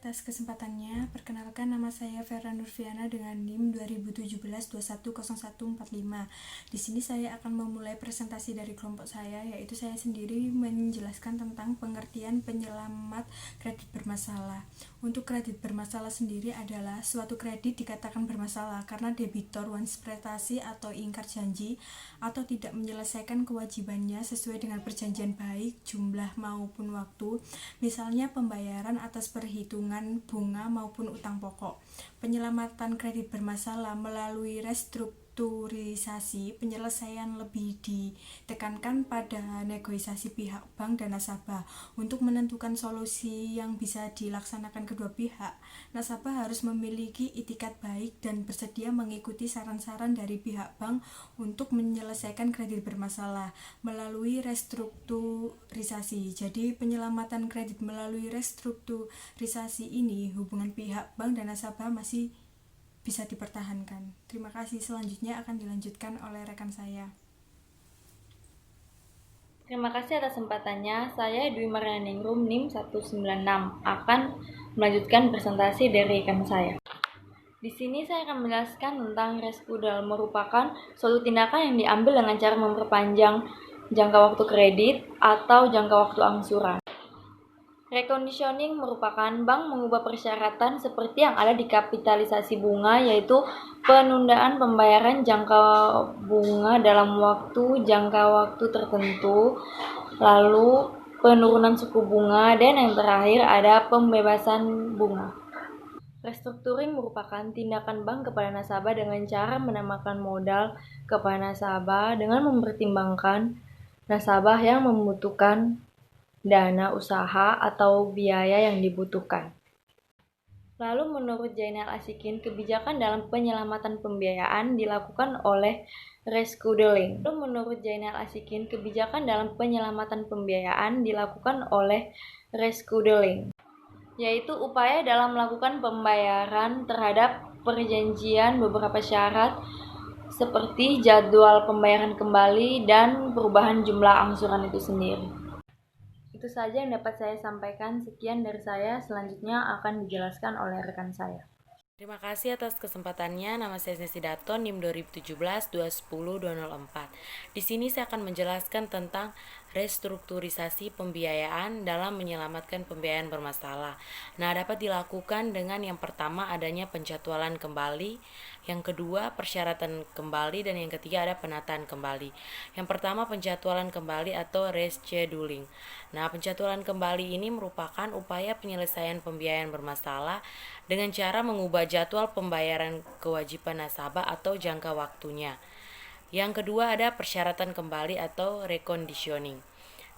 atas kesempatannya. Perkenalkan, nama saya Vera Nurfiana dengan NIM 2017-210145. Di sini saya akan memulai presentasi dari kelompok saya, yaitu saya sendiri menjelaskan tentang pengertian penyelamat kredit bermasalah. Untuk kredit bermasalah sendiri adalah suatu kredit dikatakan bermasalah karena debitur once prestasi atau ingkar janji atau tidak menyelesaikan kewajibannya sesuai dengan perjanjian baik jumlah maupun waktu, misalnya pembayaran atas perhitungan bunga maupun utang pokok. Penyelamatan kredit bermasalah melalui restrukturisasi, penyelesaian lebih ditekankan pada negosiasi pihak bank dan nasabah. Untuk menentukan solusi yang bisa dilaksanakan kedua pihak, nasabah harus memiliki itikat baik dan bersedia mengikuti saran-saran dari pihak bank untuk menyelesaikan kredit bermasalah melalui restrukturisasi. Jadi penyelamatan kredit melalui restrukturisasi ini, hubungan pihak bank dan nasabah masih bisa dipertahankan. Terima kasih. Selanjutnya akan dilanjutkan oleh rekan saya. Terima kasih atas kesempatannya. Saya Dwi Marianingrum NIM 196 akan melanjutkan presentasi dari rekan saya. Di sini saya akan menjelaskan tentang reskudel, merupakan suatu tindakan yang diambil dengan cara memperpanjang jangka waktu kredit atau jangka waktu angsuran. Reconditioning merupakan bank mengubah persyaratan seperti yang ada di kapitalisasi bunga, yaitu penundaan pembayaran jangka bunga dalam jangka waktu tertentu, lalu penurunan suku bunga, dan yang terakhir ada pembebasan bunga. Restructuring merupakan tindakan bank kepada nasabah dengan cara menambahkan modal kepada nasabah dengan mempertimbangkan nasabah yang membutuhkan dana usaha atau biaya yang dibutuhkan. Lalu menurut Jainal Asikin, kebijakan dalam penyelamatan pembiayaan dilakukan oleh rescheduling. Yaitu upaya dalam melakukan pembayaran terhadap perjanjian beberapa syarat seperti jadwal pembayaran kembali dan perubahan jumlah angsuran itu sendiri. Itu saja yang dapat saya sampaikan. Sekian dari saya. Selanjutnya akan dijelaskan oleh rekan saya. Terima kasih atas kesempatannya. Nama saya Nesi Dato, NIM 2017-210-204. Di sini saya akan menjelaskan tentang restrukturisasi pembiayaan dalam menyelamatkan pembiayaan bermasalah. Nah, dapat dilakukan dengan yang pertama adanya penjadwalan kembali, yang kedua persyaratan kembali, dan yang ketiga ada penataan kembali. Yang pertama penjadwalan kembali atau rescheduling. Nah, penjadwalan kembali ini merupakan upaya penyelesaian pembiayaan bermasalah dengan cara mengubah jadwal pembayaran kewajiban nasabah atau jangka waktunya. Yang kedua ada persyaratan kembali atau reconditioning.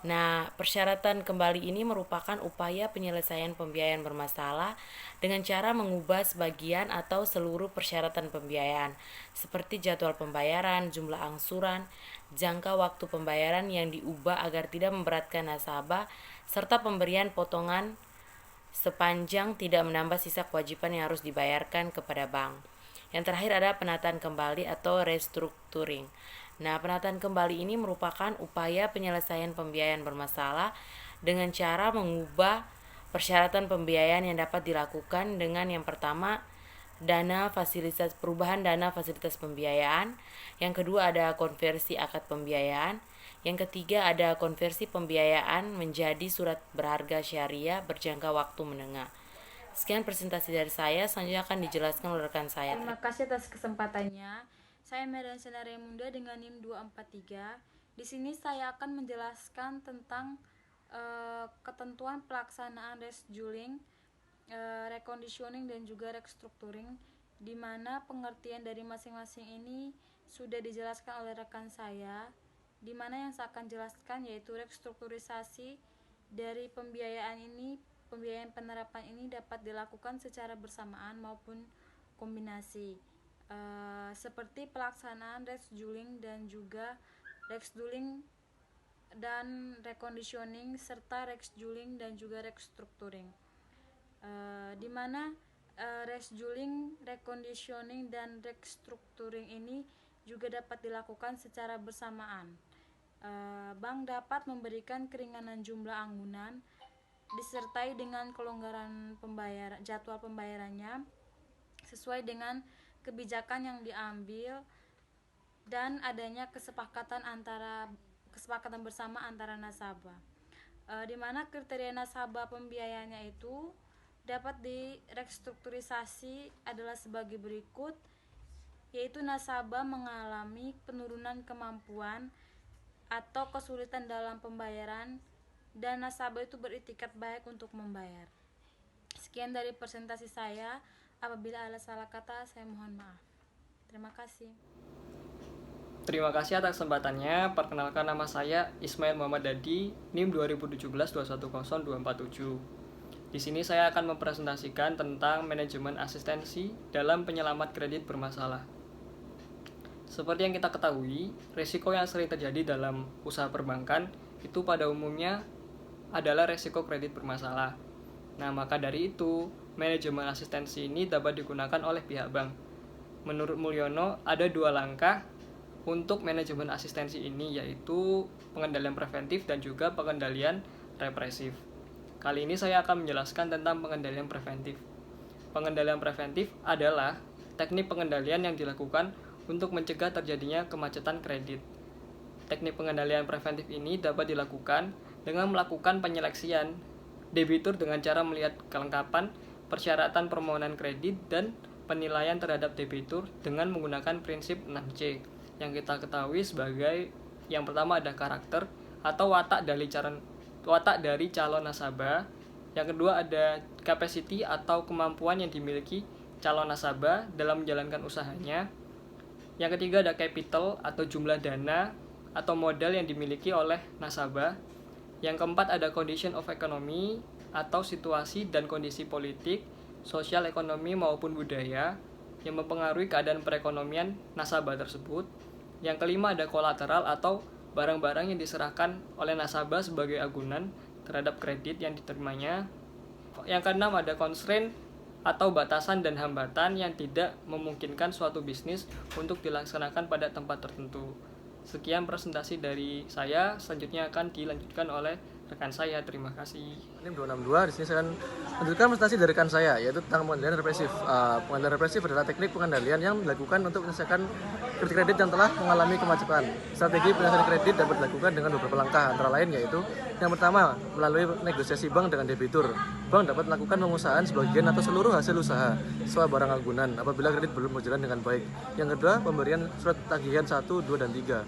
Nah, persyaratan kembali ini merupakan upaya penyelesaian pembiayaan bermasalah dengan cara mengubah sebagian atau seluruh persyaratan pembiayaan, seperti jadwal pembayaran, jumlah angsuran, jangka waktu pembayaran yang diubah agar tidak memberatkan nasabah, serta pemberian potongan sepanjang tidak menambah sisa kewajiban yang harus dibayarkan kepada bank. Yang terakhir ada penataan kembali atau restructuring. Nah, penataan kembali ini merupakan upaya penyelesaian pembiayaan bermasalah dengan cara mengubah persyaratan pembiayaan yang dapat dilakukan dengan yang pertama perubahan dana fasilitas pembiayaan, yang kedua ada konversi akad pembiayaan, yang ketiga ada konversi pembiayaan menjadi surat berharga syariah berjangka waktu menengah. Sekian presentasi dari saya, selanjutnya akan dijelaskan oleh rekan saya. Terima kasih atas kesempatannya. Saya Medan Senaremunda dengan NIM 243. Di sini saya akan menjelaskan tentang ketentuan pelaksanaan rescheduling, reconditioning dan juga restructuring, di mana pengertian dari masing-masing ini sudah dijelaskan oleh rekan saya, di mana yang saya akan jelaskan yaitu restrukturisasi dari pembiayaan penerapan ini dapat dilakukan secara bersamaan maupun kombinasi, seperti pelaksanaan rescheduling dan juga rescheduling dan reconditioning serta rescheduling dan juga restructuring, di mana rescheduling, reconditioning dan restructuring ini juga dapat dilakukan secara bersamaan. Bank dapat memberikan keringanan jumlah anggunan disertai dengan kelonggaran jadwal pembayarannya sesuai dengan kebijakan yang diambil dan adanya kesepakatan bersama antara nasabah, di mana kriteria nasabah pembiayaannya itu dapat direstrukturisasi adalah sebagai berikut, yaitu nasabah mengalami penurunan kemampuan atau kesulitan dalam pembayaran dan nasabah itu beritikat baik untuk membayar. Sekian dari presentasi saya. Apabila ada salah kata, saya mohon maaf. Terima kasih. Terima kasih atas kesempatannya. Perkenalkan, nama saya Ismail Muhammad Dadi, NIM 2017-2100247. Di sini saya akan mempresentasikan tentang manajemen asistensi dalam penyelamat kredit bermasalah. Seperti yang kita ketahui, risiko yang sering terjadi dalam usaha perbankan itu pada umumnya adalah risiko kredit bermasalah. Nah, maka dari itu, manajemen asistensi ini dapat digunakan oleh pihak bank. Menurut Mulyono, ada 2 langkah untuk manajemen asistensi ini, yaitu pengendalian preventif dan juga pengendalian represif. Kali ini saya akan menjelaskan tentang pengendalian preventif. Pengendalian preventif adalah teknik pengendalian yang dilakukan untuk mencegah terjadinya kemacetan kredit. Teknik pengendalian preventif ini dapat dilakukan dengan melakukan penyeleksian debitur dengan cara melihat kelengkapan persyaratan permohonan kredit dan penilaian terhadap debitur dengan menggunakan prinsip 6C yang kita ketahui sebagai yang pertama ada karakter atau watak dari calon nasabah, yang kedua ada capacity atau kemampuan yang dimiliki calon nasabah dalam menjalankan usahanya, yang ketiga ada capital atau jumlah dana atau modal yang dimiliki oleh nasabah, yang keempat ada condition of economy atau situasi dan kondisi politik, sosial, ekonomi maupun budaya yang mempengaruhi keadaan perekonomian nasabah tersebut. Yang kelima ada kolateral atau barang-barang yang diserahkan oleh nasabah sebagai agunan terhadap kredit yang diterimanya. Yang keenam ada constraint atau batasan dan hambatan yang tidak memungkinkan suatu bisnis untuk dilaksanakan pada tempat tertentu. Sekian presentasi dari saya, selanjutnya akan dilanjutkan oleh rekan saya. Terima kasih. NIM 262, di sini saya akan lanjutkan presentasi dari rekan saya, yaitu tentang pengendalian represif. Pengendalian represif adalah teknik pengendalian yang dilakukan untuk menyelesaikan kredit yang telah mengalami kemacetan. Strategi penyelesaian kredit dapat dilakukan dengan beberapa langkah, antara lain yaitu yang pertama, melalui negosiasi bank dengan debitur. Bank dapat melakukan pengusahaan sebagian atau seluruh hasil usaha sesuai barang agunan apabila kredit belum berjalan dengan baik. Yang kedua, pemberian surat tagihan 1, 2, dan 3.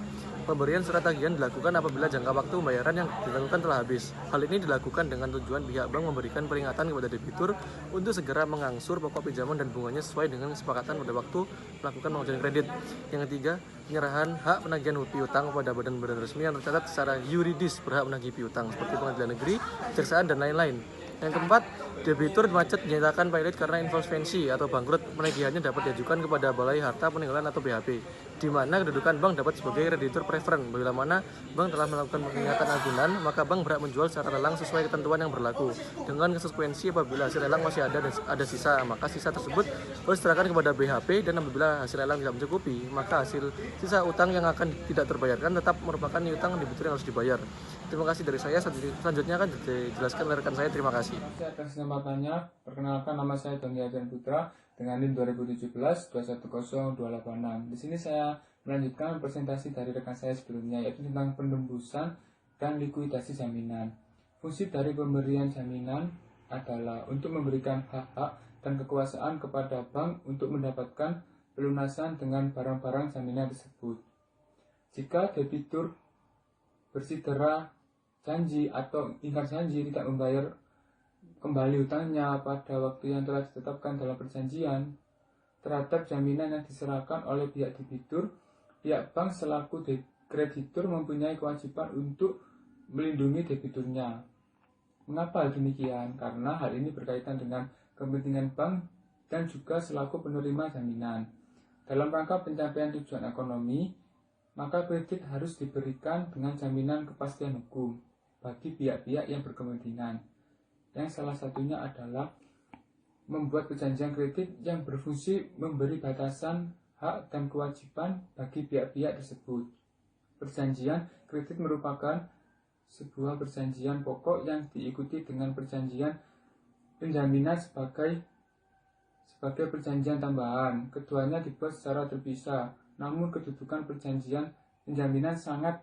Pemberian surat tagihan dilakukan apabila jangka waktu pembayaran yang dilakukan telah habis. Hal ini dilakukan dengan tujuan pihak bank memberikan peringatan kepada debitur untuk segera mengangsur pokok pinjaman dan bunganya sesuai dengan kesepakatan pada waktu melakukan pengajuan kredit. Yang ketiga, penyerahan hak penagihan piutang kepada badan-badan resmi yang tercatat secara yuridis berhak menagih piutang seperti pengadilan negeri, kejaksaan, dan lain-lain. Yang keempat, debitur macet dinyatakan pilot karena insolvensi atau bangkrut, penagihannya dapat diajukan kepada Balai Harta Peninggalan atau BHP, di mana kedudukan bank dapat sebagai kreditur preferen. Bila mana bank telah melakukan peringatan agunan, maka bank berhak menjual secara lelang sesuai ketentuan yang berlaku. Dengan konsekuensi apabila hasil lelang masih ada sisa, maka sisa tersebut harus diserahkan kepada BHP, dan apabila hasil lelang tidak mencukupi, maka hasil sisa utang yang akan tidak terbayarkan tetap merupakan utang debitur yang harus dibayar. Terima kasih dari saya. Selanjutnya akan dijelaskan oleh rekan saya. Terima kasih. Atas kesempatannya, perkenalkan, nama saya Doni Adrian Putra dengan NIM 2017-210-286. Di sini saya melanjutkan presentasi dari rekan saya sebelumnya, yaitu tentang penembusan dan likuidasi jaminan. Fungsi dari pemberian jaminan adalah untuk memberikan hak-hak dan kekuasaan kepada bank untuk mendapatkan pelunasan dengan barang-barang jaminan tersebut. Jika debitur bersikeras janji atau ingkar janji tidak membayar kembali hutangnya pada waktu yang telah ditetapkan dalam perjanjian terhadap jaminan yang diserahkan oleh pihak debitur, pihak bank selaku kreditur mempunyai kewajiban untuk melindungi debiturnya. Mengapa hal demikian? Karena hal ini berkaitan dengan kepentingan bank dan juga selaku penerima jaminan. Dalam rangka pencapaian tujuan ekonomi, maka kredit harus diberikan dengan jaminan kepastian hukum bagi pihak-pihak yang berkepentingan, yang salah satunya adalah membuat perjanjian kredit yang berfungsi memberi batasan hak dan kewajiban bagi pihak-pihak tersebut. Perjanjian kredit merupakan sebuah perjanjian pokok yang diikuti dengan perjanjian penjaminan sebagai perjanjian tambahan. Keduanya dibuat secara terpisah, namun kedudukan perjanjian penjaminan sangat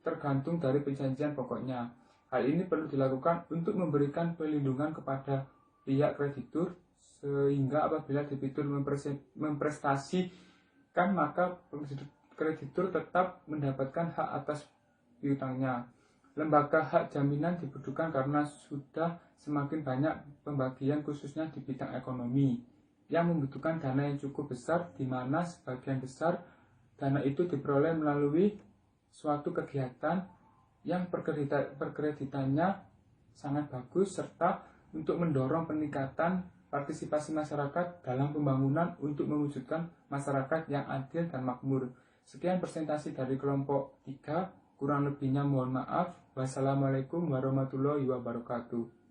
tergantung dari perjanjian pokoknya. Hal ini perlu dilakukan untuk memberikan perlindungan kepada pihak kreditur, sehingga apabila debitur memprestasikan, maka kreditur tetap mendapatkan hak atas piutangnya. Lembaga hak jaminan dibutuhkan karena sudah semakin banyak pembagian khususnya di bidang ekonomi yang membutuhkan dana yang cukup besar, di mana sebagian besar dana itu diperoleh melalui suatu kegiatan yang perkreditannya sangat bagus, serta untuk mendorong peningkatan partisipasi masyarakat dalam pembangunan untuk mewujudkan masyarakat yang adil dan makmur. Sekian presentasi dari kelompok 3, kurang lebihnya mohon maaf. Wassalamualaikum warahmatullahi wabarakatuh.